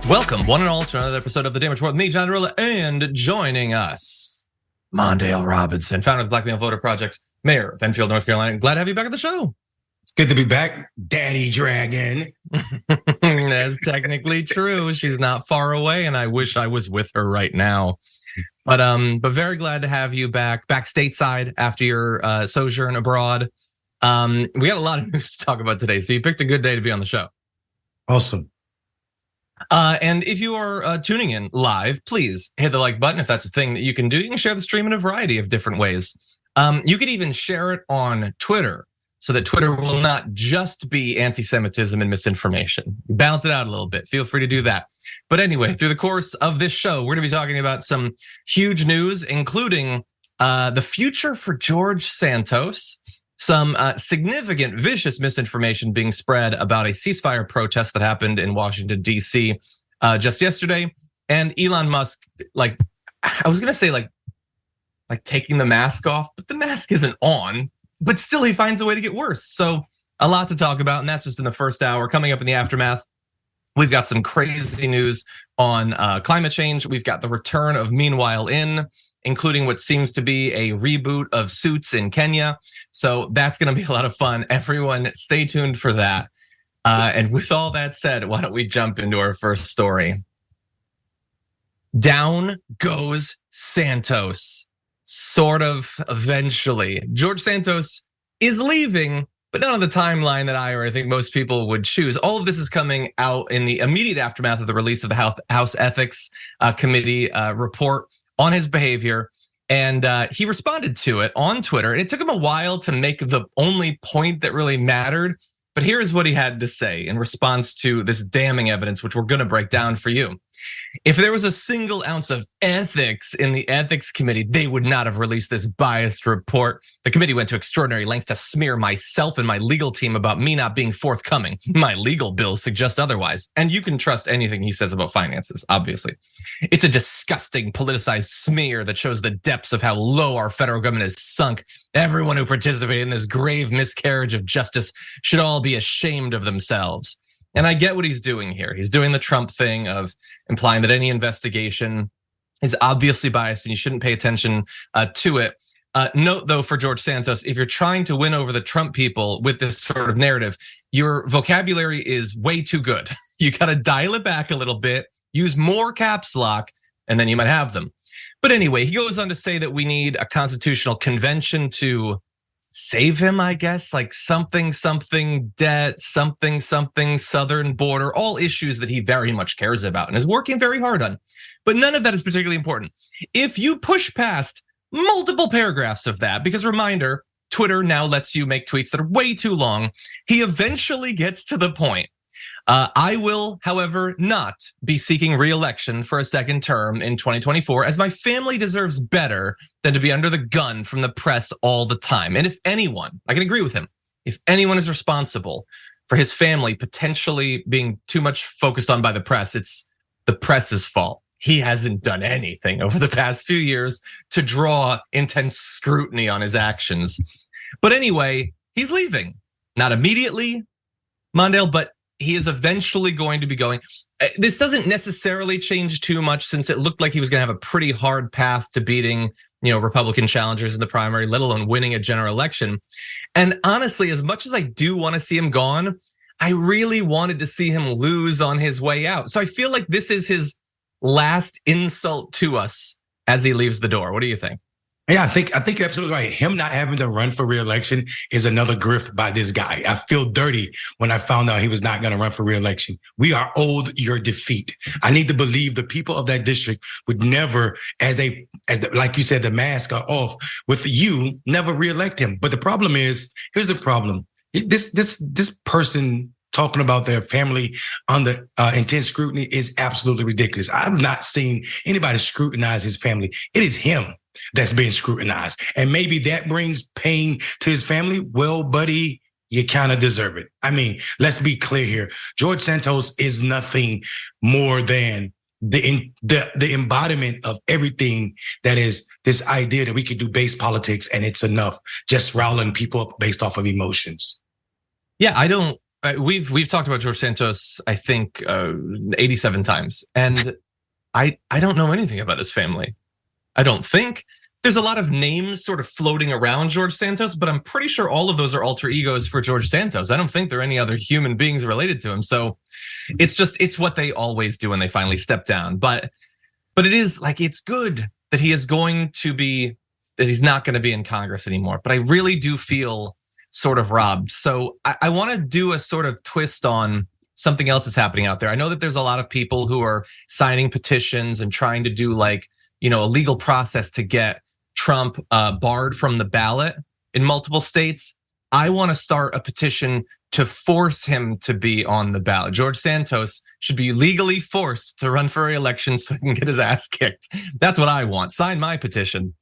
Welcome, one and all, to another episode of The Damage Report with me, Iadarola, and joining us, Mondale Robinson, founder of the Black Male Voter Project, mayor of Enfield, North Carolina. Glad to have you back at the show. It's good to be back, Daddy Dragon. That's technically true. She's not far away, and I wish I was with her right now. But very glad to have you back stateside after your sojourn abroad. We got a lot of news to talk about today, so you picked a good day to be on the show. Awesome. And if you are tuning in live, please hit the like button if that's a thing that you can do. You can share the stream in a variety of different ways. You could even share it on Twitter so that Twitter will not just be anti-Semitism and misinformation. Balance it out a little bit. Feel free to do that. But anyway, through the course of this show, we're going to be talking about some huge news, including the future for George Santos, some significant vicious misinformation being spread about a ceasefire protest that happened in Washington, D.C. Just yesterday. And Elon Musk, I was going to say like taking the mask off, but the mask isn't on, but still he finds a way to get worse. So a lot to talk about, and that's just in the first hour. Coming up in the aftermath, we've got some crazy news on climate change. We've got the return of Meanwhile In, including what seems to be a reboot of Suits in Kenya. So that's going to be a lot of fun. Everyone stay tuned for that. And with all that said, why don't we jump into our first story? Down goes Santos, sort of eventually. George Santos is leaving, but not on the timeline that I think most people would choose. All of this is coming out in the immediate aftermath of the release of the House Ethics Committee report on his behavior, and he responded to it on Twitter. And it took him a while to make the only point that really mattered, but here's what he had to say in response to this damning evidence, which we're gonna break down for you. If there was a single ounce of ethics in the ethics committee, they would not have released this biased report. The committee went to extraordinary lengths to smear myself and my legal team about me not being forthcoming. My legal bills suggest otherwise. And you can trust anything he says about finances, obviously. It's a disgusting politicized smear that shows the depths of how low our federal government has sunk. Everyone who participated in this grave miscarriage of justice should all be ashamed of themselves. And I get what he's doing here. He's doing the Trump thing of implying that any investigation is obviously biased and you shouldn't pay attention to it. Note though, for George Santos, if you're trying to win over the Trump people with this sort of narrative, your vocabulary is way too good. You gotta dial it back a little bit, use more caps lock, and then you might have them. But anyway, he goes on to say that we need a constitutional convention to save him, I guess, like something debt, something southern border, all issues that he very much cares about and is working very hard on. But none of that is particularly important. If you push past multiple paragraphs of that, because reminder, Twitter now lets you make tweets that are way too long, he eventually gets to the point. I will, however, not be seeking re-election for a second term in 2024, as my family deserves better than to be under the gun from the press all the time. And if anyone, I can agree with him, if anyone is responsible for his family potentially being too much focused on by the press, it's the press's fault. He hasn't done anything over the past few years to draw intense scrutiny on his actions. But anyway, he's leaving. Not immediately, Mondale, but he is eventually going to be going. This doesn't necessarily change too much, since it looked like he was going to have a pretty hard path to beating, Republican challengers in the primary, let alone winning a general election. And honestly, as much as I do want to see him gone, I really wanted to see him lose on his way out. So I feel like this is his last insult to us as he leaves the door. What do you think? Yeah, I think you're absolutely right. Him not having to run for re-election is another grift by this guy. I feel dirty when I found out he was not going to run for re-election. We are owed your defeat. I need to believe the people of that district would never, like you said, the mask are off with you, never re-elect him. But the problem is, here's the problem. This person talking about their family under intense scrutiny is absolutely ridiculous. I've not seen anybody scrutinize his family. It is him that's being scrutinized. And maybe that brings pain to his family. Well, buddy, you kind of deserve it. I mean, let's be clear here. George Santos is nothing more than the embodiment of everything that is this idea that we could do base politics and it's enough, just riling people up based off of emotions. Yeah, I don't We've talked about George Santos, I think 87 times, and I don't know anything about his family. I don't think. There's a lot of names sort of floating around George Santos, but I'm pretty sure all of those are alter egos for George Santos. I don't think there are any other human beings related to him. So it's what they always do when they finally step down. But it is like, it's good that he is going to be, that he's not going to be in Congress anymore. But I really do feel sort of robbed. So I want to do a sort of twist on something else that's happening out there. I know that there's a lot of people who are signing petitions and trying to do like, a legal process to get Trump barred from the ballot in multiple states. I want to start a petition to force him to be on the ballot. George Santos should be legally forced to run for re-election so he can get his ass kicked. That's what I want. Sign my petition.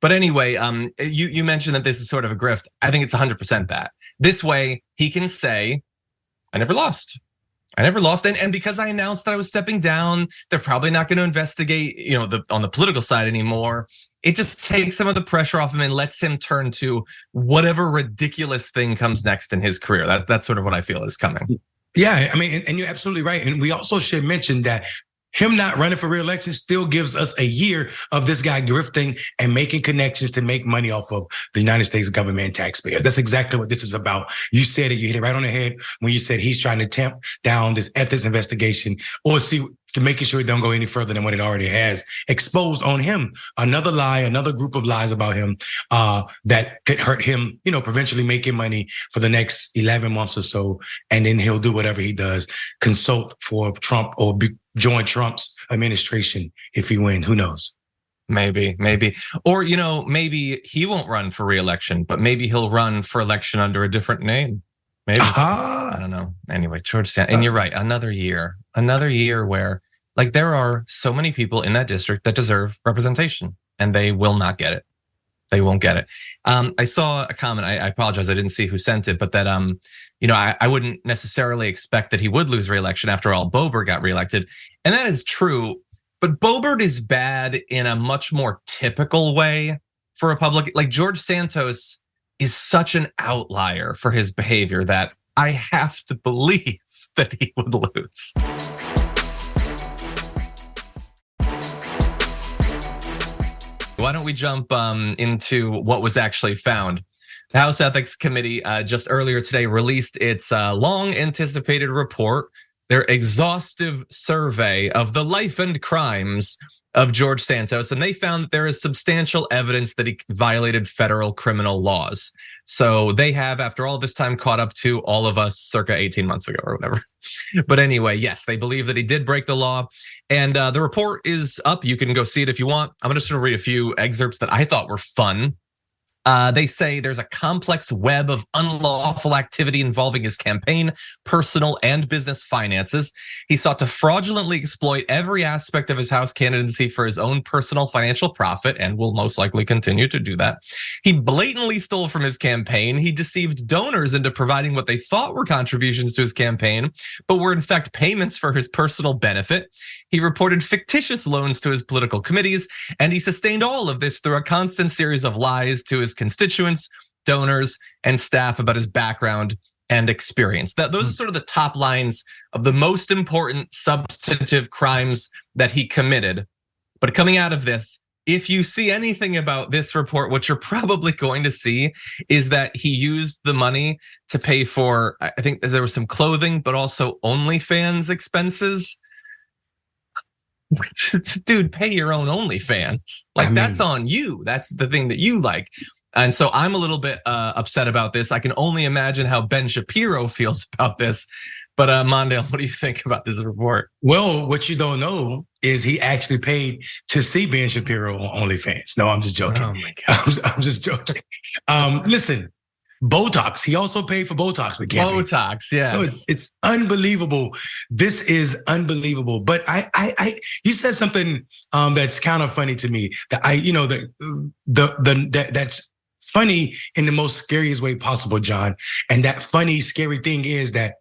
But anyway, you mentioned that this is sort of a grift. I think it's 100% that. This way, he can say, I never lost. And because I announced that I was stepping down, they're probably not going to investigate, on the political side anymore. It just takes some of the pressure off him and lets him turn to whatever ridiculous thing comes next in his career. That's sort of what I feel is coming. Yeah, I mean, and you're absolutely right. And we also should mention that him not running for re-election still gives us a year of this guy grifting and making connections to make money off of the United States government and taxpayers. That's exactly what this is about. You said it, you hit it right on the head when you said he's trying to tamp down this ethics investigation or see to making sure it don't go any further than what it already has exposed on him. Another lie, another group of lies about him that could hurt him, provincially making money for the next 11 months or so. And then he'll do whatever he does, consult for Trump or join Trump's administration if he wins. Who knows? Maybe. Or, maybe he won't run for re-election, but maybe he'll run for election under a different name. Maybe. I don't know. Anyway, George Santos, and you're right. Another year where like there are so many people in that district that deserve representation and they will not get it. They won't get it. I saw a comment. I apologize. I didn't see who sent it, but that, I wouldn't necessarily expect that he would lose re-election. After all, Boebert got reelected. And that is true. But Boebert is bad in a much more typical way for Republican. Like George Santos is such an outlier for his behavior that I have to believe that he would lose. Why don't we jump into what was actually found? The House Ethics Committee just earlier today released its long anticipated report, their exhaustive survey of the life and crimes of George Santos, and they found that there is substantial evidence that he violated federal criminal laws. So they have, after all this time, caught up to all of us circa 18 months ago or whatever. But anyway, yes, they believe that he did break the law. And the report is up. You can go see it if you want. I'm just gonna read a few excerpts that I thought were fun. They say there's a complex web of unlawful activity involving his campaign, personal and business finances. He sought to fraudulently exploit every aspect of his House candidacy for his own personal financial profit and will most likely continue to do that. He blatantly stole from his campaign. He deceived donors into providing what they thought were contributions to his campaign, but were in fact payments for his personal benefit. He reported fictitious loans to his political committees, and he sustained all of this through a constant series of lies to his constituents, donors, and staff about his background and experience. Those are sort of the top lines of the most important substantive crimes that he committed. But coming out of this, if you see anything about this report, what you're probably going to see is that he used the money to pay for, I think there was some clothing, but also OnlyFans expenses. Dude, pay your own OnlyFans. That's on you. That's the thing that you like. And so I'm a little bit upset about this. I can only imagine how Ben Shapiro feels about this. But Mondale, what do you think about this report? Well, what you don't know is he actually paid to see Ben Shapiro on OnlyFans. No, I'm just joking. Oh my God. I'm just joking. Listen, Botox. He also paid for Botox with Gary. Botox, yeah. So it's unbelievable. This is unbelievable. But you said something that's kind of funny to me. That that's funny in the most scariest way possible, John. And that funny, scary thing is that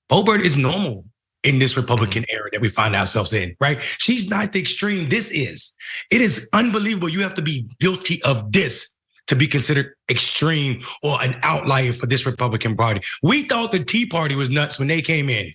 Boebert is normal in this Republican era that we find ourselves in, right? She's not the extreme. This is. It is unbelievable. You have to be guilty of this to be considered extreme or an outlier for this Republican Party. We thought the Tea Party was nuts when they came in.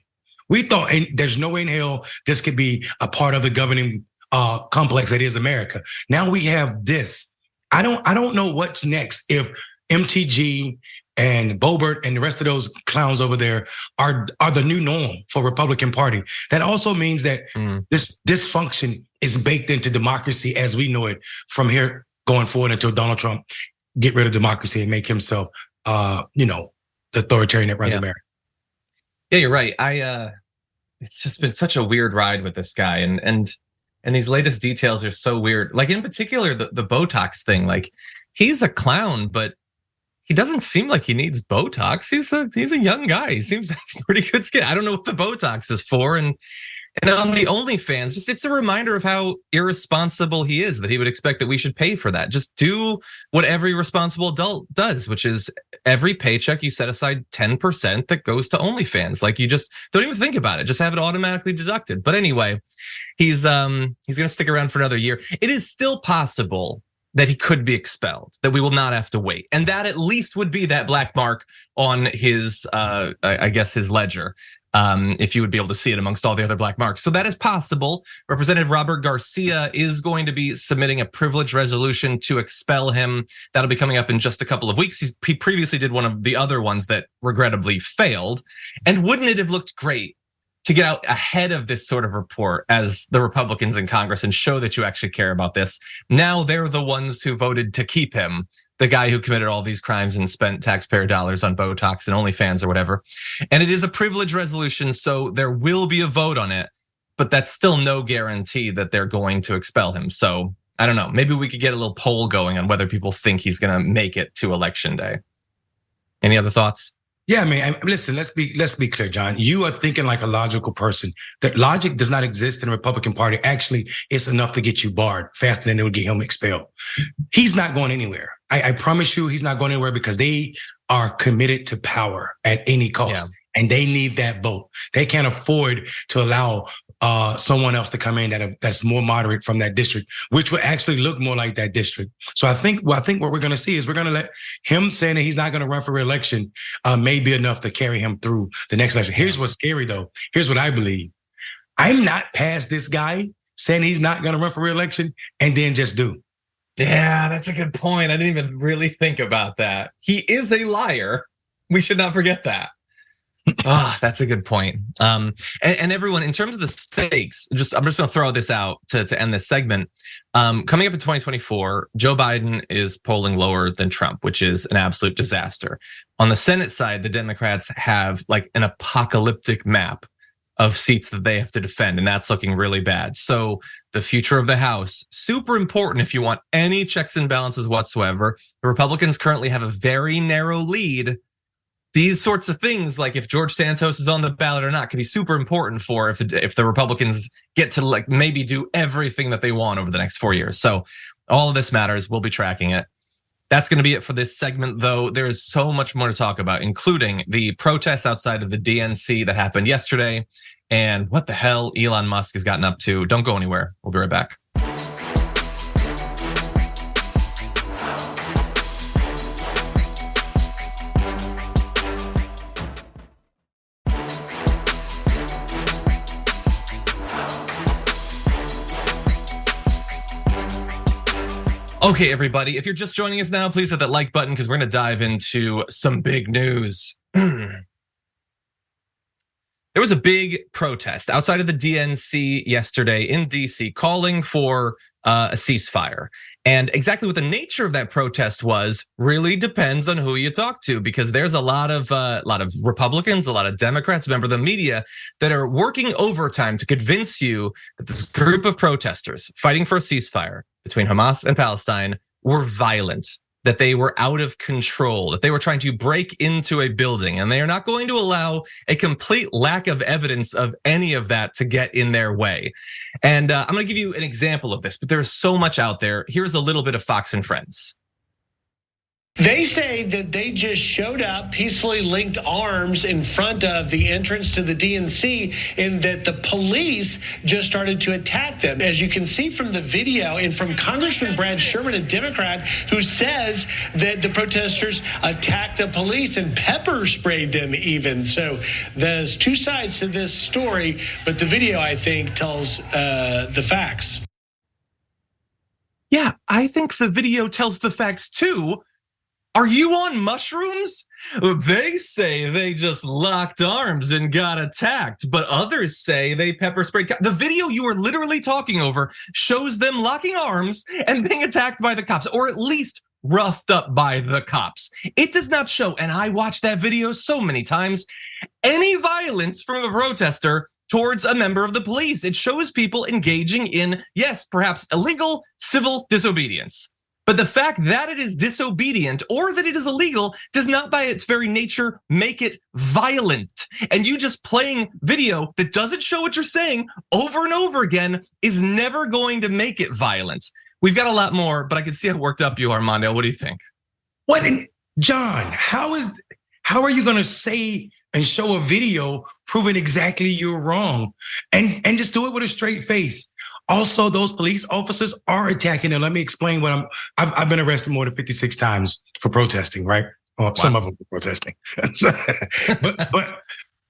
We thought, and there's no way in hell this could be a part of the governing complex that is America. Now we have this. I don't know what's next if MTG and Boebert and the rest of those clowns over there are the new norm for Republican Party. That also means that this dysfunction is baked into democracy as we know it from here going forward until Donald Trump get rid of democracy and make himself, the authoritarian that runs America. Yeah, you're right. It's just been such a weird ride with this guy, and these latest details are so weird. Like in particular, the Botox thing. Like he's a clown, but he doesn't seem like he needs Botox. He's a young guy. He seems to have pretty good skin. I don't know what the Botox is for. And on the OnlyFans, it's a reminder of how irresponsible he is, that he would expect that we should pay for that. Just do what every responsible adult does, which is every paycheck you set aside 10% that goes to OnlyFans. Like you just don't even think about it. Just have it automatically deducted. But anyway, he's going to stick around for another year. It is still possible that he could be expelled, that we will not have to wait. And that at least would be that black mark on his, I guess, his ledger, if you would be able to see it amongst all the other black marks. So that is possible. Representative Robert Garcia is going to be submitting a privilege resolution to expel him. That'll be coming up in just a couple of weeks. He previously did one of the other ones that regrettably failed. And wouldn't it have looked great to get out ahead of this sort of report as the Republicans in Congress and show that you actually care about this? Now they're the ones who voted to keep him, the guy who committed all these crimes and spent taxpayer dollars on Botox and OnlyFans or whatever. And it is a privilege resolution, so there will be a vote on it, but that's still no guarantee that they're going to expel him. So I don't know, maybe we could get a little poll going on whether people think he's gonna make it to election day. Any other thoughts? Yeah, I mean, listen, let's be clear, John. You are thinking like a logical person. That logic does not exist in the Republican Party. Actually, it's enough to get you barred faster than it would get him expelled. He's not going anywhere. I promise you he's not going anywhere because they are committed to power at any cost. Yeah. And they need that vote. They can't afford to allow someone else to come in that's more moderate from that district, which would actually look more like that district. So I think what we're going to see is we're going to let him saying that he's not going to run for re-election may be enough to carry him through the next election. Here's what's scary though. Here's what I believe. I'm not past this guy saying he's not going to run for re-election and then just do. Yeah, that's a good point. I didn't even really think about that. He is a liar. We should not forget that. That's a good point. And everyone, in terms of the stakes, I'm just going to throw this out to end this segment. Coming up in 2024, Joe Biden is polling lower than Trump, which is an absolute disaster. On the Senate side, the Democrats have like an apocalyptic map of seats that they have to defend, and that's looking really bad. So the future of the House, super important if you want any checks and balances whatsoever. The Republicans currently have a very narrow lead. These sorts of things, like if George Santos is on the ballot or not, can be super important for if the Republicans get to like maybe do everything that they want over the next 4 years. So all of this matters. We'll be tracking it. That's going to be it for this segment, though. There is so much more to talk about, including the protests outside of the DNC that happened yesterday, and what the hell Elon Musk has gotten up to. Don't go anywhere. We'll be right back. Okay, everybody, if you're just joining us now, please hit that like button because we're going to dive into some big news. There was a big protest outside of the DNC yesterday in DC calling for a ceasefire. And exactly what the nature of that protest was really depends on who you talk to, because there's a lot of Republicans, a lot of Democrats, member of the media that are working overtime to convince you that this group of protesters fighting for a ceasefire between Hamas and Palestine were violent, that they were out of control, that they were trying to break into a building, and they are not going to allow a complete lack of evidence of any of that to get in their way. And I'm gonna give you an example of this, but there's so much out there. Here's a little bit of Fox and Friends. They say that they just showed up, peacefully linked arms in front of the entrance to the DNC, and that the police just started to attack them. As you can see from the video and from Congressman Brad Sherman, a Democrat, who says that the protesters attacked the police and pepper sprayed them even. So there's two sides to this story, but the video, I think, tells the facts. Yeah, I think the video tells the facts too. Are you on mushrooms? They say they just locked arms and got attacked, but others say they pepper sprayed. The video you are literally talking over shows them locking arms and being attacked by the cops, or at least roughed up by the cops. It does not show, and I watched that video so many times, any violence from a protester towards a member of the police. It shows people engaging in, yes, perhaps illegal civil disobedience. But the fact that it is disobedient or that it is illegal does not by its very nature make it violent. And you just playing video that doesn't show what you're saying over and over again is never going to make it violent. We've got a lot more, but I can see how worked up you are, Mondale. What do you think? What, John, how are you gonna say and show a video proving exactly you're wrong and just do it with a straight face? Also, those police officers are attacking them. Let me explain what I've been arrested more than 56 times for protesting, right? Well, wow. Some of them for protesting. but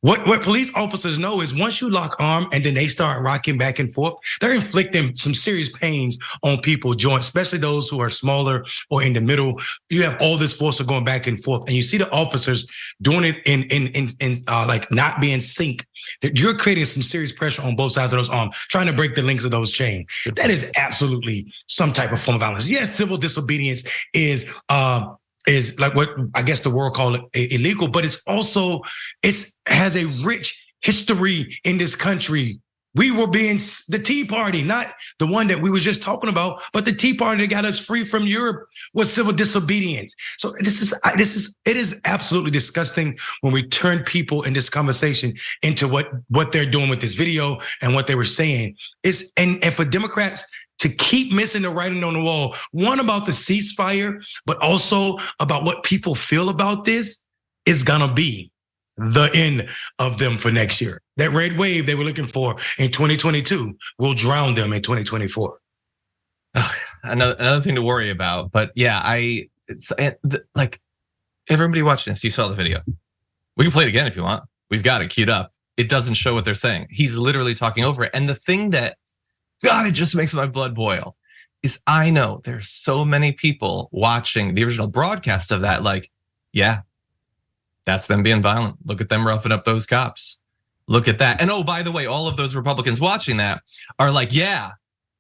what police officers know is once you lock arm and then they start rocking back and forth, they're inflicting some serious pains on people, joints, especially those who are smaller or in the middle. You have all this force of going back and forth, and you see the officers doing it in like not being sync. You're creating some serious pressure on both sides of those arms, trying to break the links of those chains. That is absolutely some type of form of violence. Yes, civil disobedience is like what I guess the world call it illegal, but it's also, has a rich history in this country. We were being the Tea Party, not the one that we were just talking about, but the Tea Party that got us free from Europe was civil disobedience. So it is absolutely disgusting when we turn people in this conversation into what they're doing with this video and what they were saying. And for Democrats to keep missing the writing on the wall, one about the ceasefire, but also about what people feel about this, is gonna be the end of them for next year. That red wave they were looking for in 2022 will drown them in 2024. Another thing to worry about, but yeah, it's like everybody watching this, you saw the video. We can play it again if you want. We've got it queued up. It doesn't show what they're saying. He's literally talking over it. And the thing that, God, it just makes my blood boil, is I know there's so many people watching the original broadcast of that, like, yeah, that's them being violent. Look at them roughing up those cops. Look at that. And oh, by the way, all of those Republicans watching that are like, yeah,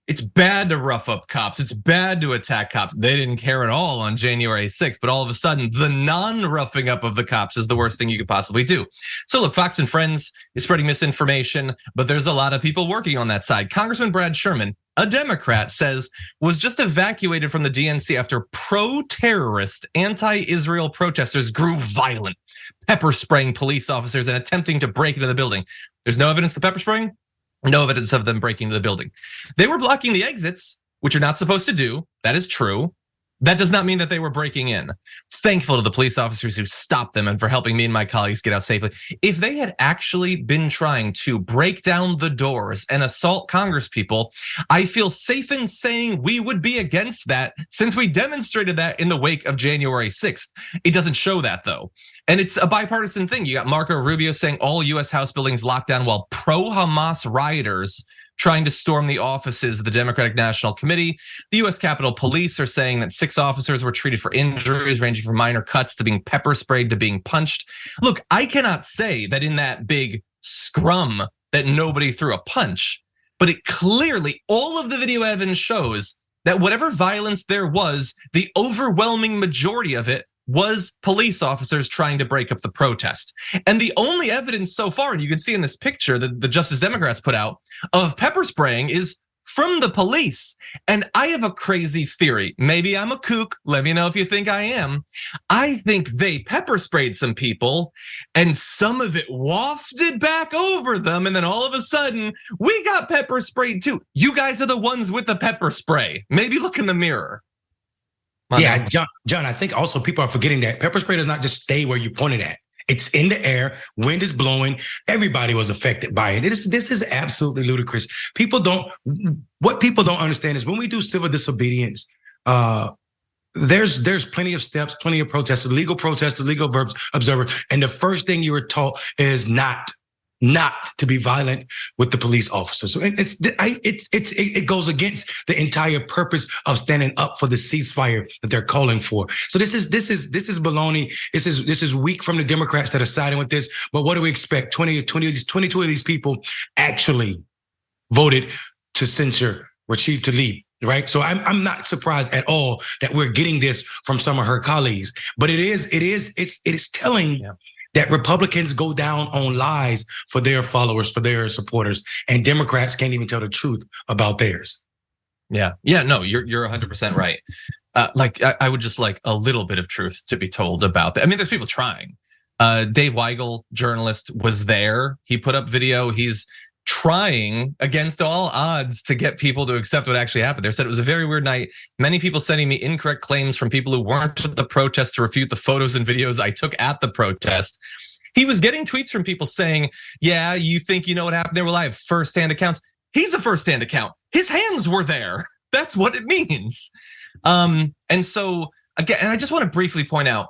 it's bad to rough up cops. It's bad to attack cops. They didn't care at all on January 6th, but all of a sudden, the non-roughing up of the cops is the worst thing you could possibly do. So look, Fox and Friends is spreading misinformation, but there's a lot of people working on that side. Congressman Brad Sherman, a Democrat, says was just evacuated from the DNC after pro-terrorist anti-Israel protesters grew violent, pepper spraying police officers and attempting to break into the building. There's no evidence of pepper spraying. No evidence of them breaking into the building. They were blocking the exits, which you're not supposed to do. That is true. That does not mean that they were breaking in. Thankful to the police officers who stopped them and for helping me and my colleagues get out safely. If they had actually been trying to break down the doors and assault congresspeople, I feel safe in saying we would be against that since we demonstrated that in the wake of January 6th. It doesn't show that though. And it's a bipartisan thing. You got Marco Rubio saying all US House buildings locked down while pro-Hamas rioters trying to storm the offices of the Democratic National Committee. The US Capitol Police are saying that 6 officers were treated for injuries ranging from minor cuts to being pepper sprayed to being punched. Look, I cannot say that in that big scrum that nobody threw a punch, but it clearly, all of the video evidence shows that whatever violence there was, the overwhelming majority of it was police officers trying to break up the protest. And the only evidence so far, and you can see in this picture that the Justice Democrats put out, of pepper spraying is from the police. And I have a crazy theory. Maybe I'm a kook. Let me know if you think I am. I think they pepper sprayed some people and some of it wafted back over them. And then all of a sudden, we got pepper sprayed too. You guys are the ones with the pepper spray. Maybe look in the mirror. Yeah, John, I think also people are forgetting that pepper spray does not just stay where you point it at. It's in the air, wind is blowing, everybody was affected by it. This is absolutely ludicrous. What people don't understand is when we do civil disobedience, there's plenty of steps, plenty of protesters, legal observers, and the first thing you were taught is not to be violent with the police officers. So it goes against the entire purpose of standing up for the ceasefire that they're calling for. So this is baloney. This is weak from the Democrats that are siding with this. But what do we expect? 22 of these people actually voted to censure Rashid Tlaib. Right. So I'm not surprised at all that we're getting this from some of her colleagues. But it is telling that Republicans go down on lies for their followers, for their supporters, and Democrats can't even tell the truth about theirs. Yeah. No, you're 100% right. I would just like a little bit of truth to be told about that. I mean, there's people trying. Dave Weigel, journalist, was there. He put up video. He's trying against all odds to get people to accept what actually happened. They said it was a very weird night. Many people sending me incorrect claims from people who weren't at the protest to refute the photos and videos I took at the protest. He was getting tweets from people saying, yeah, you think you know what happened there? Well, I have firsthand accounts. He's a firsthand account. His hands were there. That's what it means. And so again, and I just want to briefly point out,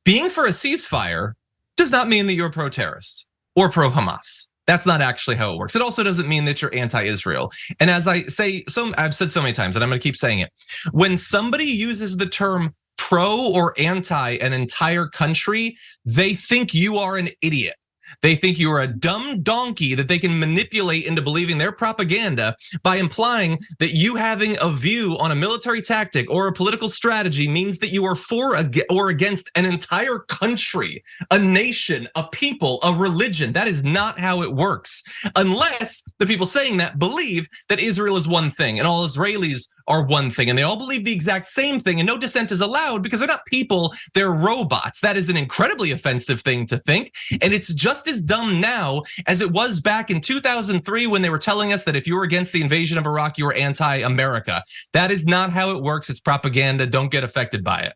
being for a ceasefire does not mean that you're a pro-terrorist or pro-Hamas. That's not actually how it works. It also doesn't mean that you're anti-Israel. And as I've said so many times, and I'm going to keep saying it, when somebody uses the term pro or anti an entire country, they think you are an idiot. They think you are a dumb donkey that they can manipulate into believing their propaganda by implying that you having a view on a military tactic or a political strategy means that you are for or against an entire country, a nation, a people, a religion. That is not how it works. Unless the people saying that believe that Israel is one thing and all Israelis are one thing, and they all believe the exact same thing, and no dissent is allowed because they're not people, they're robots. That is an incredibly offensive thing to think, and it's just as dumb now as it was back in 2003 when they were telling us that if you were against the invasion of Iraq, you were anti-America. That is not how it works. It's propaganda. Don't get affected by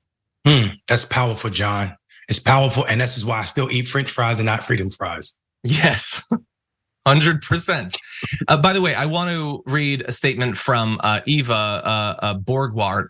it. That's powerful, John. It's powerful, and this is why I still eat French fries and not freedom fries. Yes. 100%. By the way, I want to read a statement from Eva Borgward,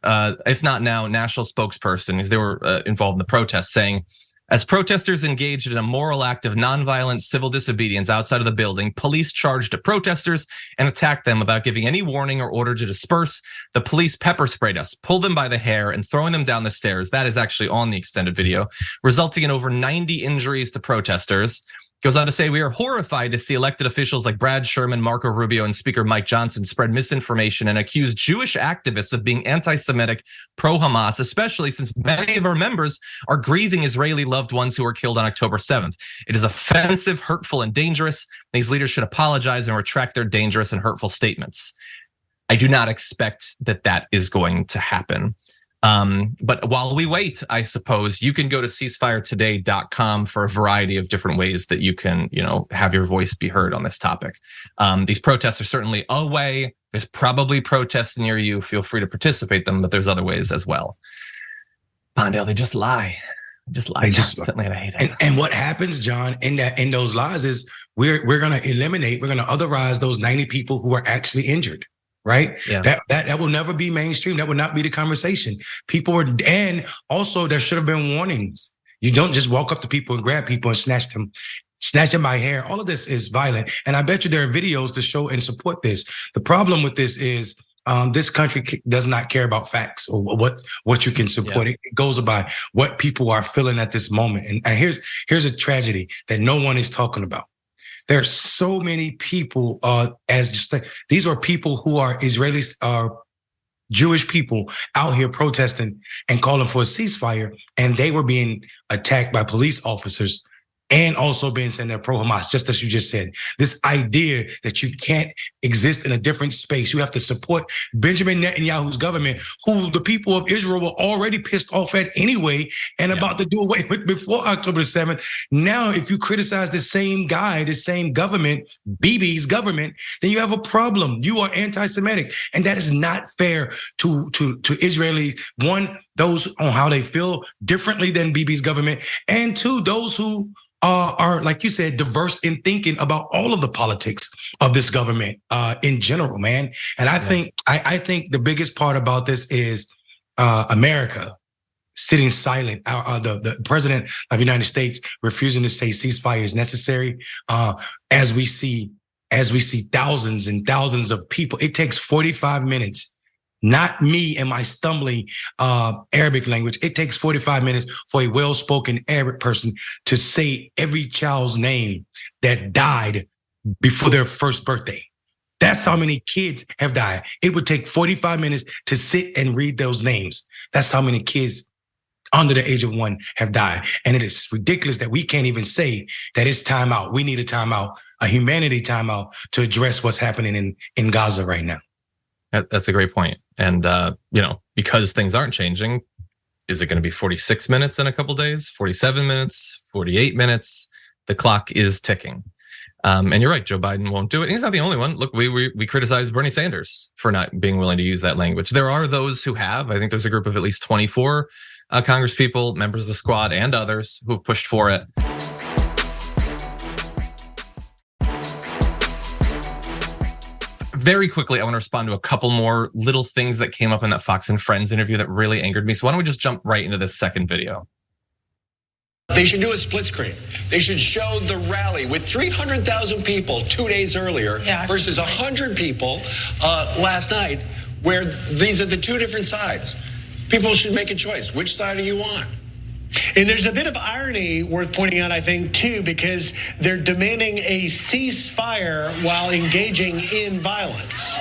if not now, national spokesperson, because they were involved in the protest, saying, as protesters engaged in a moral act of nonviolent civil disobedience outside of the building, police charged at protesters and attacked them without giving any warning or order to disperse. The police pepper sprayed us, pulled them by the hair, and throwing them down the stairs. That is actually on the extended video, resulting in over 90 injuries to protesters. Goes on to say, we are horrified to see elected officials like Brad Sherman, Marco Rubio, and Speaker Mike Johnson spread misinformation and accuse Jewish activists of being anti-Semitic, pro-Hamas, especially since many of our members are grieving Israeli loved ones who were killed on October 7th. It is offensive, hurtful, and dangerous. These leaders should apologize and retract their dangerous and hurtful statements. I do not expect that that is going to happen. But while we wait, I suppose you can go to ceasefiretoday.com for a variety of different ways that you can, have your voice be heard on this topic. These protests are certainly a way. There's probably protests near you. Feel free to participate in them, but there's other ways as well. Mondale, they just lie. Just lie constantly, and I hate it. And what happens, John, in those lies is we're going to otherize those 90 people who are actually injured. Right? Yeah. That will never be mainstream. That will not be the conversation. And also there should have been warnings. You don't just walk up to people and grab people and snatch them by hair. All of this is violent. And I bet you there are videos to show and support this. The problem with this is this country does not care about facts or what you can support. Yeah. It goes by what people are feeling at this moment. And here's a tragedy that no one is talking about. There's so many people these are people who are Israelis, Jewish people out here protesting and calling for a ceasefire, and they were being attacked by police officers and also being saying they're pro-Hamas, just as you just said. This idea that you can't exist in a different space. You have to support Benjamin Netanyahu's government, who the people of Israel were already pissed off at anyway and about to do away with before October 7th. Now, if you criticize the same guy, the same government, Bibi's government, then you have a problem. You are anti-Semitic. And that is not fair to Israelis. One, those on how they feel differently than Bibi's government, and two, those who are, like you said, diverse in thinking about all of the politics of this government in general, man. And I think the biggest part about this is America sitting silent. The president of the United States refusing to say ceasefire is necessary. As we see thousands and thousands of people, it takes 45 minutes. Not me and my stumbling Arabic language. It takes 45 minutes for a well-spoken Arabic person to say every child's name that died before their first birthday. That's how many kids have died. It would take 45 minutes to sit and read those names. That's how many kids under the age of 1 have died. And it is ridiculous that we can't even say that it's time out. We need a timeout, a humanity timeout to address what's happening in Gaza right now. That's a great point. And, because things aren't changing, is it going to be 46 minutes in a couple days, 47 minutes, 48 minutes? The clock is ticking. And you're right, Joe Biden won't do it. And he's not the only one. Look, we criticized Bernie Sanders for not being willing to use that language. There are those who have. I think there's a group of at least 24 congresspeople, members of the squad, and others who have pushed for it. Very quickly, I want to respond to a couple more little things that came up in that Fox and Friends interview that really angered me. So why don't we just jump right into this second video? They should do a split screen. They should show the rally with 300,000 people 2 days earlier versus 100 people last night, where these are the two different sides. People should make a choice. Which side are you on? And there's a bit of irony worth pointing out, I think, too, because they're demanding a ceasefire while engaging in violence.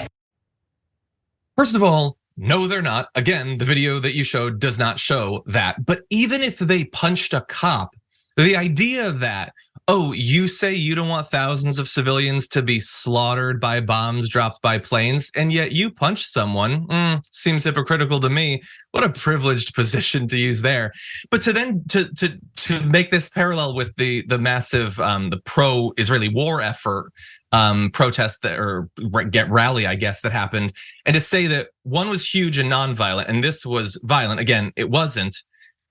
First of all, no, they're not. Again, the video that you showed does not show that. But even if they punched a cop, the idea that, oh, you say you don't want thousands of civilians to be slaughtered by bombs dropped by planes, and yet you punch someone, seems hypocritical to me. What a privileged position to use there. But to then to make this parallel with the massive the pro-Israeli war effort protest that, or rally, I guess, that happened, and to say that one was huge and nonviolent and this was violent. Again, it wasn't.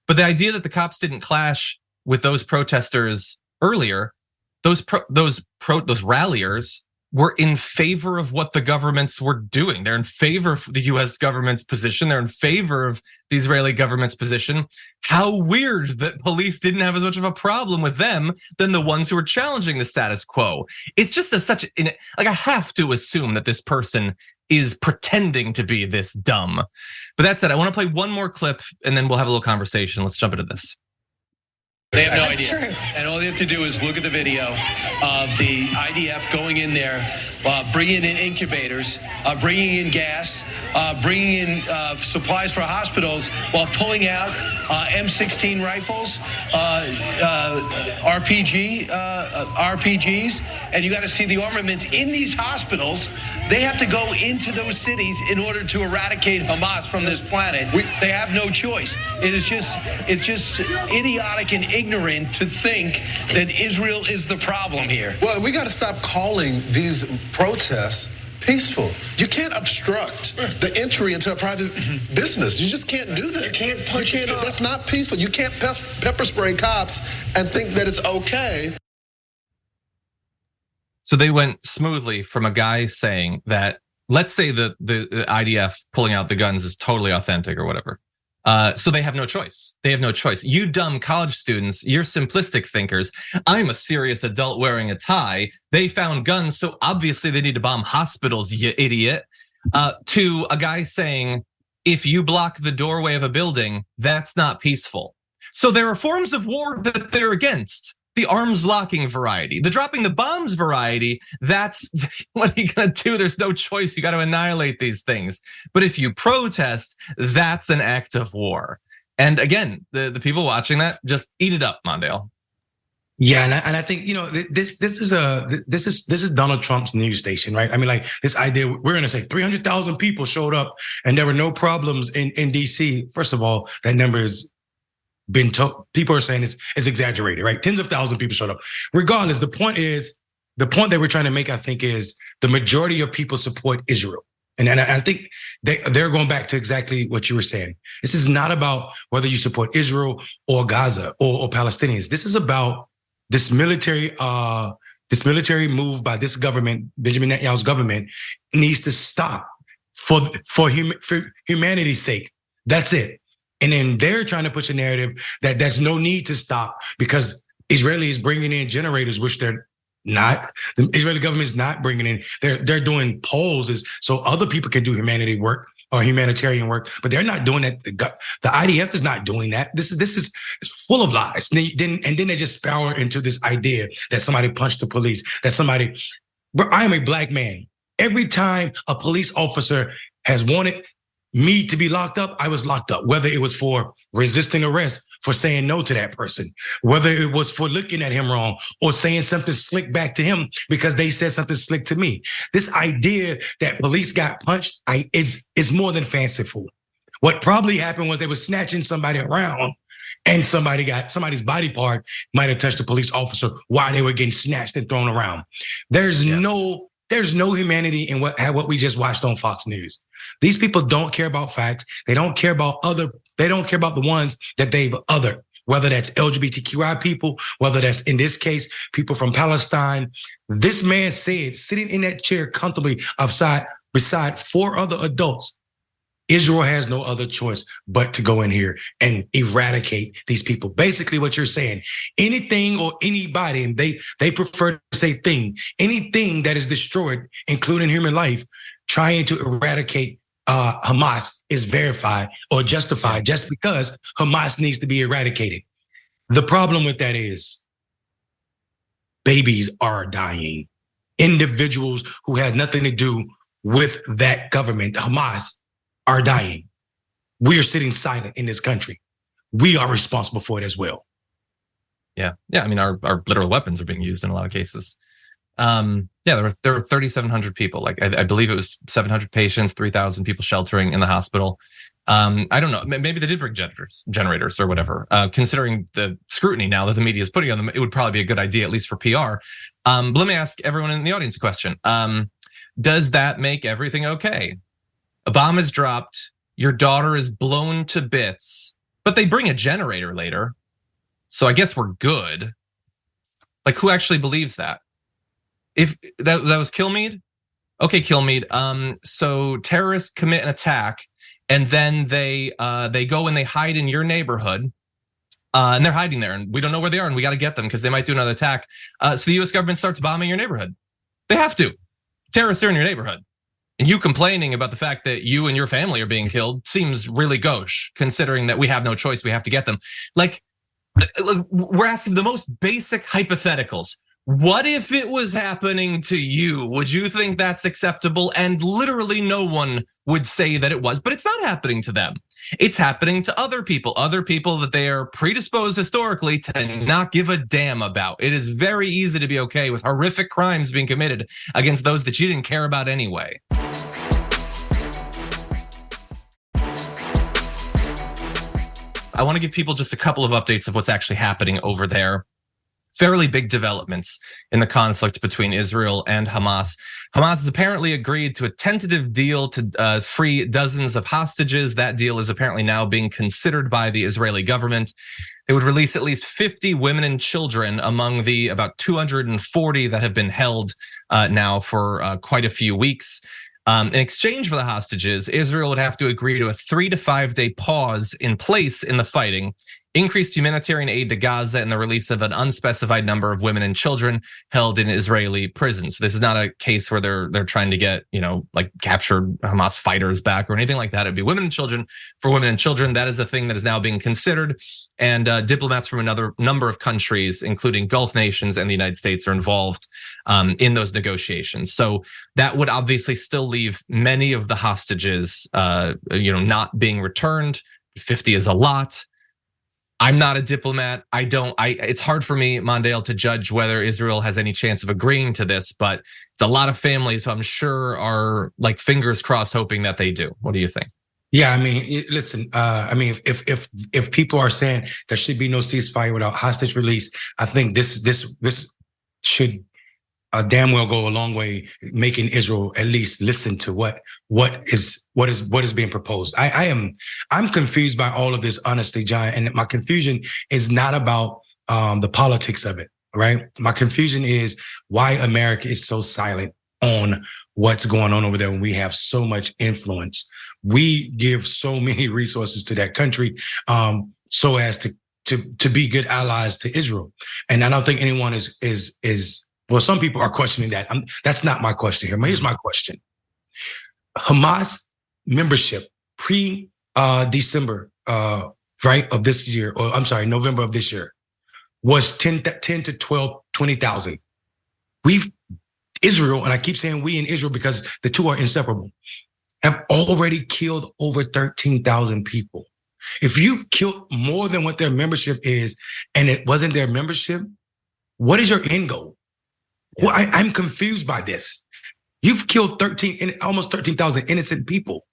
But the idea that the cops didn't clash with those protesters earlier, those ralliers were in favor of what the governments were doing. They're in favor of the US government's position. They're in favor of the Israeli government's position. How weird that police didn't have as much of a problem with them than the ones who were challenging the status quo. It's just I have to assume that this person is pretending to be this dumb. But that said, I want to play one more clip and then we'll have a little conversation. Let's jump into this. They have no idea. True. And all they have to do is look at the video of the IDF going in there, bringing in incubators, bringing in gas, bringing in supplies for hospitals while pulling out M16 rifles, RPGs, and you got to see the armaments in these hospitals. They have to go into those cities in order to eradicate Hamas from this planet. They have no choice. It's just idiotic and ignorant to think that Israel is the problem here. Well, we got to stop calling these protests peaceful. You can't obstruct the entry into a private business. You just can't do that. You can't punch it up. That's not peaceful. You can't pepper spray cops and think that it's okay. So they went smoothly from a guy saying that, let's say the IDF pulling out the guns is totally authentic or whatever. So they have no choice. They have no choice. You dumb college students, you're simplistic thinkers. I'm a serious adult wearing a tie. They found guns, so obviously they need to bomb hospitals, you idiot. To a guy saying, if you block the doorway of a building, that's not peaceful. So there are forms of war that they're against. The arms locking variety, the dropping the bombs variety, that's what are you gonna do? There's no choice, you gotta annihilate these things. But if you protest, that's an act of war. And again, the people watching that, just eat it up, Mondale. Yeah, and I think, this is Donald Trump's news station, right? I mean, like this idea, we're gonna say 300,000 people showed up and there were no problems in DC. First of all, that number is been told, people are saying it's exaggerated, right? Tens of thousands of people showed up. Regardless, the point that we're trying to make, I think, is the majority of people support Israel. And I think they're going back to exactly what you were saying. This is not about whether you support Israel or Gaza or Palestinians. This is about this military move by this government, Benjamin Netanyahu's government, needs to stop for humanity's sake. That's it. And then they're trying to push a narrative that there's no need to stop because Israeli is bringing in generators, which they're not. The Israeli government is not bringing in. They're doing polls so other people can do humanitarian work, but they're not doing that. The IDF is not doing that. This is full of lies. And then they just spout into this idea that somebody punched the police, that somebody. But I am a black man. Every time a police officer has wanted me to be locked up, I was locked up, whether it was for resisting arrest, for saying no to that person, whether it was for looking at him wrong or saying something slick back to him because they said something slick to me. This idea that police got punched is more than fanciful. What probably happened was they were snatching somebody around and somebody's body part might have touched a police officer while they were getting snatched and thrown around. There's no humanity in what we just watched on Fox News. These people don't care about facts. They don't care about the ones that they've othered, whether that's LGBTQI people, whether that's, in this case, people from Palestine. This man said, sitting in that chair comfortably beside 4 other adults, Israel has no other choice but to go in here and eradicate these people. Basically what you're saying, anything or anybody, and they prefer to say thing, anything that is destroyed, including human life, trying to eradicate Hamas is verified or justified just because Hamas needs to be eradicated. The problem with that is babies are dying. Individuals who had nothing to do with that government, Hamas, are dying. We are sitting silent in this country. We are responsible for it as well. Yeah. I mean, our literal weapons are being used in a lot of cases. There were 3,700 people. Like I believe it was 700 patients, 3,000 people sheltering in the hospital. I don't know. Maybe they did bring generators or whatever. Considering the scrutiny now that the media is putting on them, it would probably be a good idea, at least for PR. But let me ask everyone in the audience a question. Does that make everything okay? A bomb is dropped. Your daughter is blown to bits, but they bring a generator later. So I guess we're good. Like, who actually believes that? If that was Kilmeade? Okay, Kilmeade. So terrorists commit an attack, and then they go and they hide in your neighborhood, and they're hiding there, and we don't know where they are, and we got to get them because they might do another attack. So the U.S. government starts bombing your neighborhood. They have to. Terrorists are in your neighborhood, and you complaining about the fact that you and your family are being killed seems really gauche, considering that we have no choice. We have to get them. Like, we're asking the most basic hypotheticals. What if it was happening to you? Would you think that's acceptable? And literally no one would say that it was, but it's not happening to them. It's happening to other people that they are predisposed historically to not give a damn about. It is very easy to be okay with horrific crimes being committed against those that you didn't care about anyway. I want to give people just a couple of updates of what's actually happening over there. Fairly big developments in the conflict between Israel and Hamas. Hamas has apparently agreed to a tentative deal to free dozens of hostages. That deal is apparently now being considered by the Israeli government. They would release at least 50 women and children among the about 240 that have been held now for quite a few weeks. In exchange for the hostages, Israel would have to agree to a 3 to 5 day pause in place in the fighting, increased humanitarian aid to Gaza, and the release of an unspecified number of women and children held in Israeli prisons. This is not a case where they're trying to get, like captured Hamas fighters back or anything like that. It'd be women and children for women and children. That is a thing that is now being considered. And diplomats from another number of countries, including Gulf nations and the United States, are involved in those negotiations. So that would obviously still leave many of the hostages, not being returned. 50 is a lot. I'm not a diplomat. It's hard for me, Mondale, to judge whether Israel has any chance of agreeing to this, but it's a lot of families who I'm sure are like fingers crossed hoping that they do. What do you think? Yeah, I mean, listen, if people are saying there should be no ceasefire without hostage release, I think this should damn well go a long way making Israel at least listen to what is being proposed. I'm confused by all of this, honestly, John, and my confusion is not about the politics of it, right? My confusion is why America is so silent on what's going on over there when we have so much influence. We give so many resources to that country, so as to be good allies to Israel. And I don't think anyone is well, some people are questioning that. That's not my question here. Here's my question. Hamas membership pre-December, right, of this year, or I'm sorry, November of this year, was 10 to 12, 20,000. Israel, and I keep saying we in Israel because the two are inseparable, have already killed over 13,000 people. If you've killed more than what their membership is, and it wasn't their membership, what is your end goal? Well, I'm confused by this. You've killed almost 13,000 innocent people.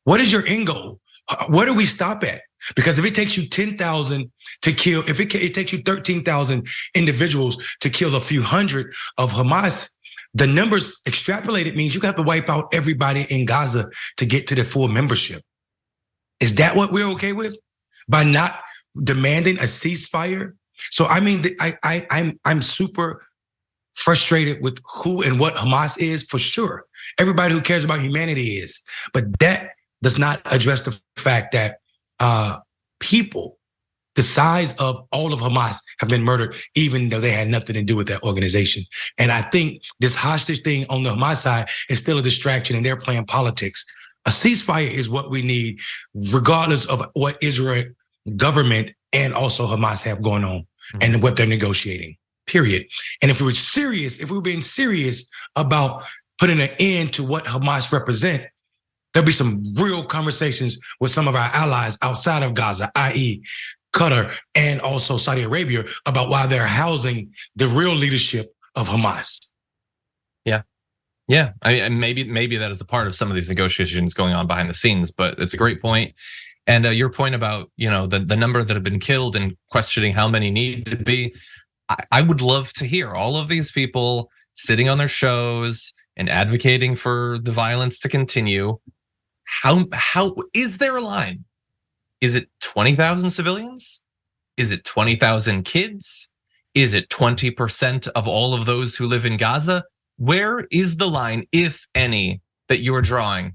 What is your end goal? Where do we stop at? Because if it takes you 10,000 to kill, if it takes you 13,000 individuals to kill a few hundred of Hamas, the numbers extrapolated means you have to wipe out everybody in Gaza to get to the full membership. Is that what we're okay with? By not demanding a ceasefire? So I mean, I'm super frustrated with who and what Hamas is, for sure. Everybody who cares about humanity is. But that does not address the fact that people the size of all of Hamas have been murdered, even though they had nothing to do with that organization. And I think this hostage thing on the Hamas side is still a distraction, and they're playing politics. A ceasefire is what we need, regardless of what Israel government and also Hamas have going on and what they're negotiating, period. And if we were being serious about putting an end to what Hamas represent, there'll be some real conversations with some of our allies outside of Gaza, i.e. Qatar and also Saudi Arabia, about why they're housing the real leadership of Hamas. Yeah. I mean, maybe that is a part of some of these negotiations going on behind the scenes, but it's a great point. And your point about, the number that have been killed and questioning how many need to be, I would love to hear all of these people sitting on their shows and advocating for the violence to continue. How is there a line? Is it 20,000 civilians? Is it 20,000 kids? Is it 20% of all of those who live in Gaza? Where is the line, if any, that you're drawing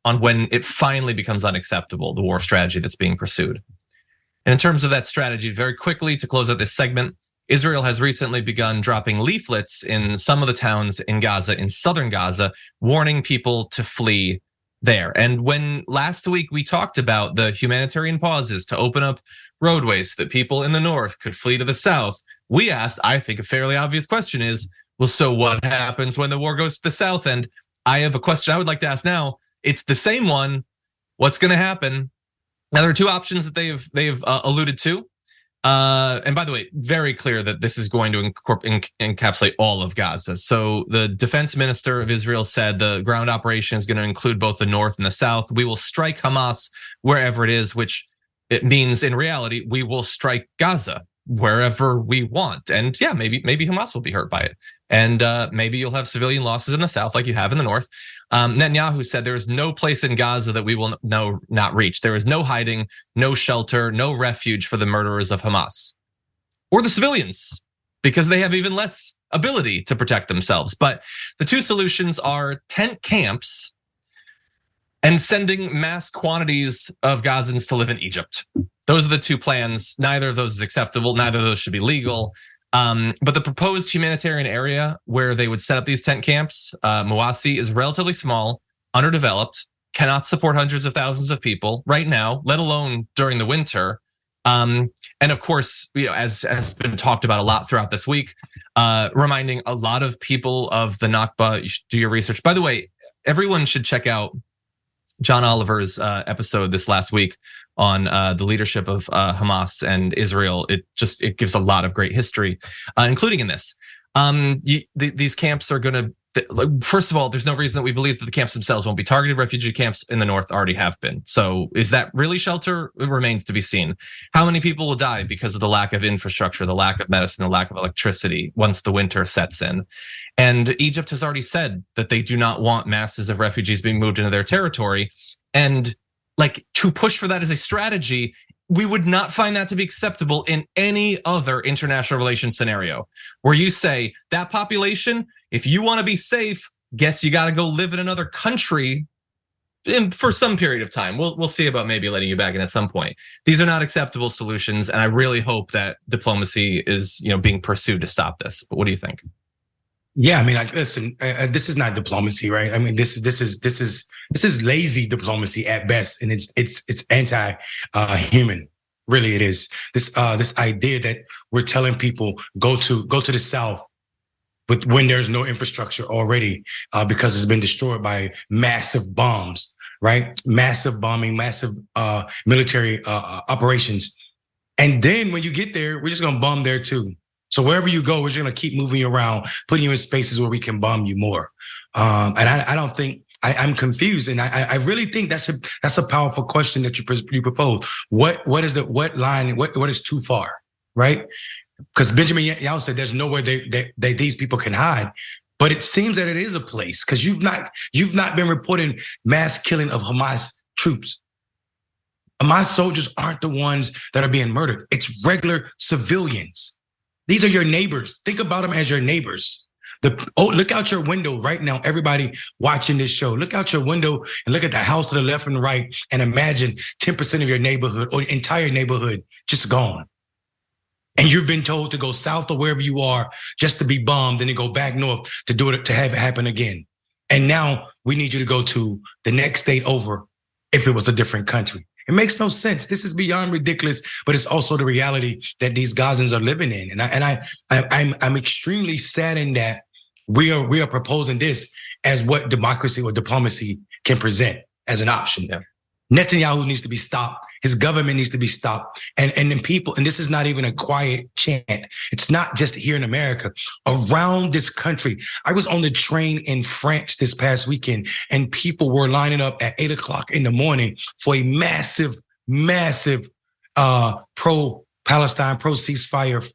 on when it finally becomes unacceptable, the war strategy that's being pursued? And in terms of that strategy, very quickly to close out this segment, Israel has recently begun dropping leaflets in some of the towns in Gaza, in southern Gaza, warning people to flee there. And when last week we talked about the humanitarian pauses to open up roadways so that people in the north could flee to the south, we asked, I think a fairly obvious question is, well, so what happens when the war goes to the south? And I have a question I would like to ask now. It's the same one. What's going to happen? Now, there are two options that they've alluded to. And by the way, very clear that this is going to encapsulate all of Gaza. So the defense minister of Israel said the ground operation is going to include both the north and the south. We will strike Hamas wherever it is, which it means in reality, we will strike Gaza wherever we want. And yeah, maybe Hamas will be hurt by it. And maybe you'll have civilian losses in the south like you have in the north. Netanyahu said there is no place in Gaza that we will not reach. There is no hiding, no shelter, no refuge for the murderers of Hamas or the civilians, because they have even less ability to protect themselves. But the two solutions are tent camps and sending mass quantities of Gazans to live in Egypt. Those are the two plans. Neither of those is acceptable. Neither of those should be legal. But the proposed humanitarian area where they would set up these tent camps, Mawasi, is relatively small, underdeveloped, cannot support hundreds of thousands of people right now, let alone during the winter. And of course, as has been talked about a lot throughout this week, reminding a lot of people of the Nakba. You should do your research. By the way, everyone should check out John Oliver's episode this last week on the leadership of Hamas and Israel. It gives a lot of great history, including in this. These camps First of all, there's no reason that we believe that the camps themselves won't be targeted. Refugee camps in the north already have been. So is that really shelter? It remains to be seen. How many people will die because of the lack of infrastructure, the lack of medicine, the lack of electricity once the winter sets in? And Egypt has already said that they do not want masses of refugees being moved into their territory. And like, to push for that as a strategy, we would not find that to be acceptable in any other international relations scenario, where you say that population, if you want to be safe, guess you got to go live in another country for some period of time. We'll see about maybe letting you back in at some point. These are not acceptable solutions, and I really hope that diplomacy is, being pursued to stop this. But what do you think? Yeah, I mean, like, listen, this is not diplomacy, right? I mean, this is lazy diplomacy at best, and it's anti-human. Really, it is. This idea that we're telling people go to the South when there's no infrastructure already because it's been destroyed by massive bombs, right? Massive bombing, massive military operations, and then when you get there, we're just gonna bomb there too. So wherever you go, we're just gonna keep moving you around, putting you in spaces where we can bomb you more. And I don't think I'm confused, and I really think that's a powerful question that you propose. What is too far, right? Because Benjamin Yao said there's nowhere these people can hide, but it seems that it is a place, because you've not been reporting mass killing of Hamas troops. Hamas soldiers aren't the ones that are being murdered. It's regular civilians. These are your neighbors. Think about them as your neighbors. Look out your window right now, everybody watching this show. Look out your window and look at the house to the left and right, and imagine 10% of your neighborhood or entire neighborhood just gone. And you've been told to go south or wherever you are just to be bombed, and then go back north to have it happen again. And now we need you to go to the next state over if it was a different country. It makes no sense. This is beyond ridiculous, but it's also the reality that these Gazans are living in. And I'm extremely saddened that we are proposing this as what democracy or diplomacy can present as an option. Yeah. Netanyahu needs to be stopped. His government needs to be stopped. And then people, and this is not even a quiet chant. It's not just here in America, around this country. I was on the train in France this past weekend, and people were lining up at 8:00 in the morning for a massive pro-Palestine, pro-ceasefire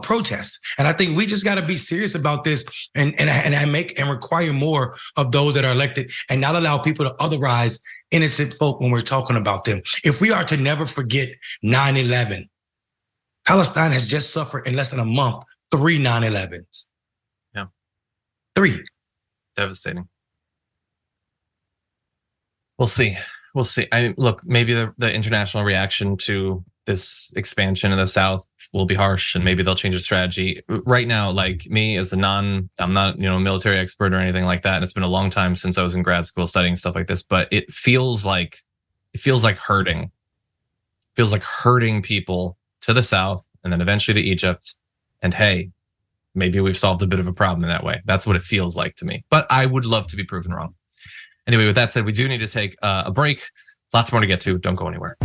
protest. And I think we just got to be serious about this and require more of those that are elected, and not allow people to otherize innocent folk when we're talking about them. If we are to never forget 9/11, Palestine has just suffered in less than a month 3 9/11s. Yeah. 3. Devastating. We'll see. Look, maybe the international reaction to this expansion in the South will be harsh, and maybe they'll change their strategy. Right now, like me, as I'm not a military expert or anything like that, and it's been a long time since I was in grad school studying stuff like this, but it feels like hurting. It feels like hurting people to the South and then eventually to Egypt. And hey, maybe we've solved a bit of a problem in that way. That's what it feels like to me, but I would love to be proven wrong. Anyway, with that said, we do need to take a break. Lots more to get to. Don't go anywhere.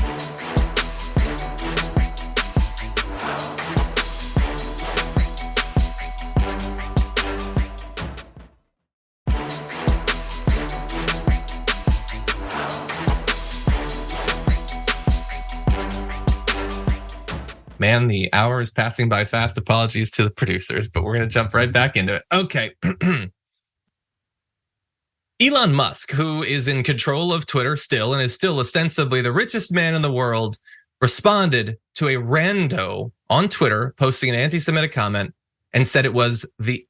Man, the hour is passing by fast. Apologies to the producers, but we're going to jump right back into it. Okay. Elon Musk, who is in control of Twitter still and is still ostensibly the richest man in the world, responded to a rando on Twitter posting an anti-Semitic comment and said it was the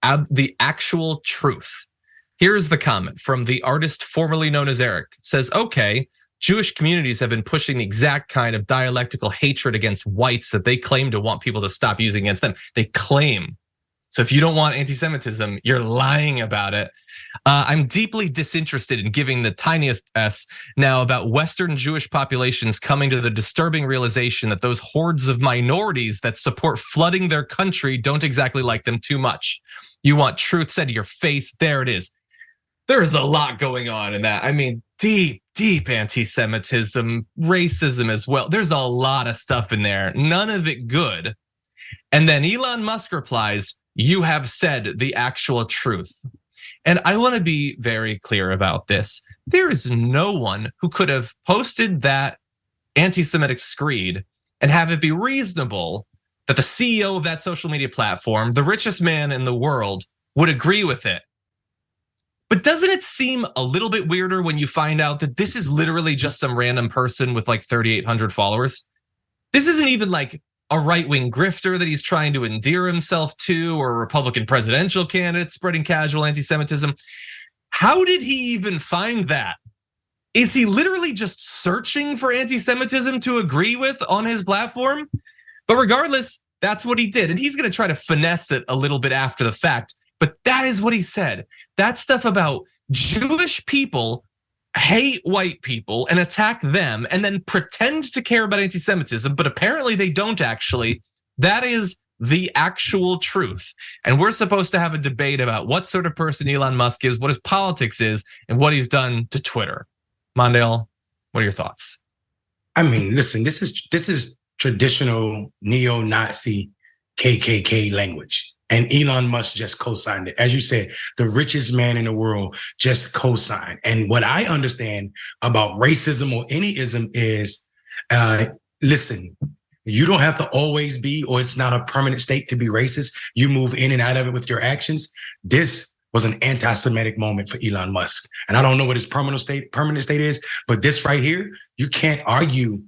actual truth. Here's the comment from the artist formerly known as Eric. It says, okay, Jewish communities have been pushing the exact kind of dialectical hatred against whites that they claim to want people to stop using against them. They claim. So if you don't want anti-Semitism, you're lying about it. I'm deeply disinterested in giving the tiniest S now about Western Jewish populations coming to the disturbing realization that those hordes of minorities that support flooding their country don't exactly like them too much. You want truth said to your face, there it is. There is a lot going on in that. I mean, deep anti-Semitism, racism as well. There's a lot of stuff in there, none of it good. And then Elon Musk replies, you have said the actual truth. And I want to be very clear about this. There is no one who could have posted that anti-Semitic screed and have it be reasonable that the CEO of that social media platform, the richest man in the world, would agree with it. But doesn't it seem a little bit weirder when you find out that this is literally just some random person with like 3,800 followers? This isn't even like a right-wing grifter that he's trying to endear himself to, or a Republican presidential candidate spreading casual anti-Semitism. How did he even find that? Is he literally just searching for anti-Semitism to agree with on his platform? But regardless, that's what he did. And he's gonna try to finesse it a little bit after the fact, but that is what he said. That stuff about Jewish people hate white people and attack them and then pretend to care about anti-Semitism, but apparently they don't actually. That is the actual truth. And we're supposed to have a debate about what sort of person Elon Musk is, what his politics is, and what he's done to Twitter. Mondale, what are your thoughts? I mean, listen, this is traditional neo-Nazi KKK language. And Elon Musk just co-signed it. As you said, the richest man in the world just co-signed. And what I understand about racism or any ism is, listen, you don't have to always be, or it's not a permanent state to be racist. You move in and out of it with your actions. This was an anti-Semitic moment for Elon Musk. And I don't know what his permanent state is, but this right here, you can't argue.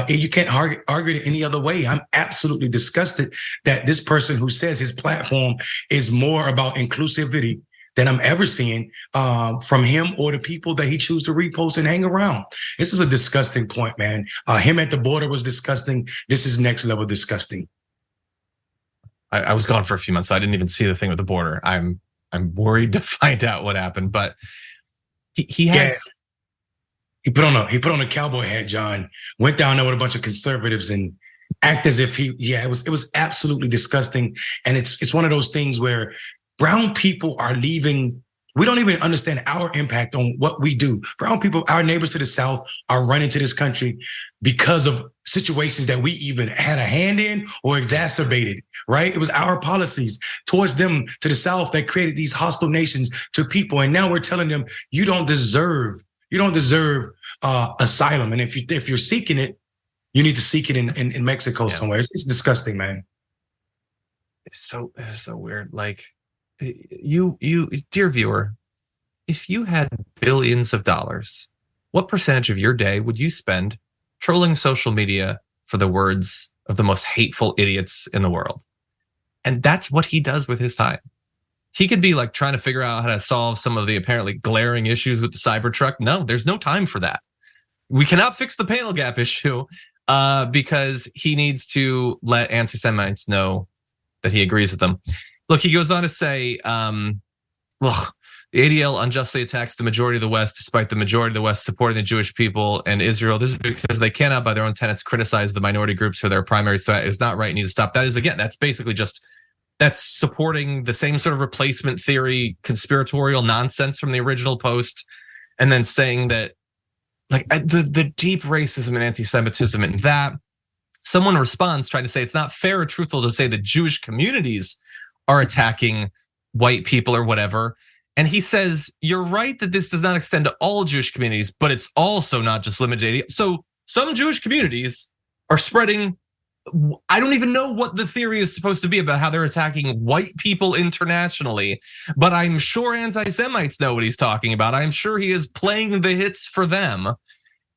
You can't argue it any other way. I'm absolutely disgusted that this person who says his platform is more about inclusivity than I'm ever seeing from him or the people that he chooses to repost and hang around. This is a disgusting point, man. Him at the border was disgusting. This is next level disgusting. I was gone for a few months, so I didn't even see the thing with the border. I'm worried to find out what happened, but he has. Yeah. He put on a cowboy hat, John, went down there with a bunch of conservatives and act as if it was absolutely disgusting. And it's one of those things where brown people are leaving. We don't even understand our impact on what we do. Brown people, our neighbors to the south, are running to this country because of situations that we even had a hand in or exacerbated, right? It was our policies towards them to the south that created these hostile nations to people. And now we're telling them, you don't deserve asylum. And if you're seeking it, you need to seek it in Mexico somewhere. It's disgusting, man. It's so weird. Like, you, dear viewer, if you had billions of dollars, what percentage of your day would you spend trolling social media for the words of the most hateful idiots in the world? And that's what he does with his time. He could be like trying to figure out how to solve some of the apparently glaring issues with the Cybertruck. No, there's no time for that. We cannot fix the panel gap issue because he needs to let anti-Semites know that he agrees with them. Look, he goes on to say, the ADL unjustly attacks the majority of the West, despite the majority of the West supporting the Jewish people and Israel. This is because they cannot, by their own tenets, criticize the minority groups for their primary threat. It is not right. It needs to stop. That is, again, that's basically just, that's supporting the same sort of replacement theory, conspiratorial nonsense from the original post, and then saying that, like, the deep racism and anti-Semitism and that. Someone responds trying to say it's not fair or truthful to say that Jewish communities are attacking white people or whatever. And he says, you're right that this does not extend to all Jewish communities, but it's also not just limited. So some Jewish communities are spreading, I don't even know what the theory is supposed to be about how they're attacking white people internationally, but I'm sure anti-Semites know what he's talking about. I'm sure he is playing the hits for them.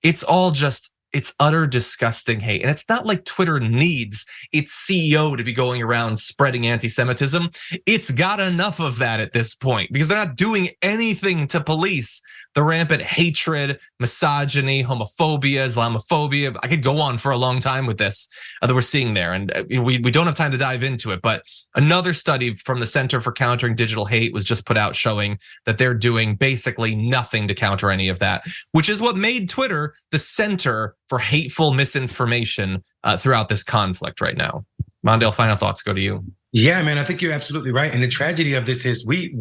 It's all just, it's utter disgusting hate. And it's not like Twitter needs its CEO to be going around spreading anti-Semitism. It's got enough of that at this point because they're not doing anything to police the rampant hatred, misogyny, homophobia, Islamophobia. I could go on for a long time with this that we're seeing there. And we don't have time to dive into it, but another study from the Center for Countering Digital Hate was just put out showing that they're doing basically nothing to counter any of that, which is what made Twitter the center for hateful misinformation throughout this conflict right now. Mondale, final thoughts go to you. Yeah, man, I think you're absolutely right. And the tragedy of this is we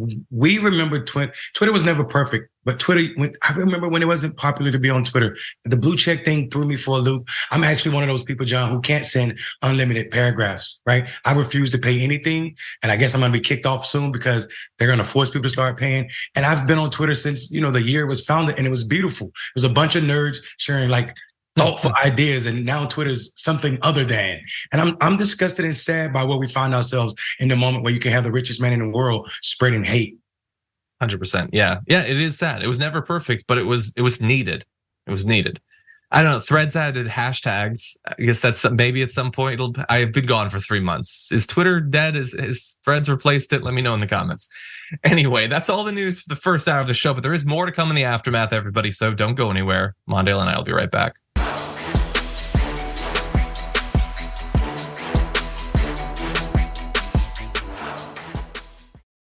remember Twitter. Twitter was never perfect, but I remember when it wasn't popular to be on Twitter. The blue check thing threw me for a loop. I'm actually one of those people, John, who can't send unlimited paragraphs, right? I refuse to pay anything. And I guess I'm going to be kicked off soon because they're going to force people to start paying. And I've been on Twitter since, the year it was founded, and it was beautiful. It was a bunch of nerds sharing like thoughtful ideas, and now Twitter's something other than. And I'm disgusted and sad by where we find ourselves in the moment where you can have the richest man in the world spreading hate. 100%. Yeah, it is sad. It was never perfect, but it was needed. It was needed. I don't know. Threads added hashtags. I guess that's maybe at some point. I've been gone for 3 months. Is Twitter dead? Is Threads replaced it? Let me know in the comments. Anyway, that's all the news for the first hour of the show, but there is more to come in the aftermath, everybody. So don't go anywhere. Mondale and I will be right back.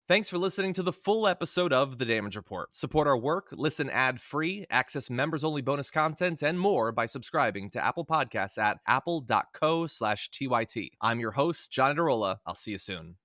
Thanks for listening to the full episode of The Damage Report. Support our work, listen ad-free, access members-only bonus content, and more by subscribing to Apple Podcasts at apple.co/TYT. I'm your host, John Iadarola. I'll see you soon.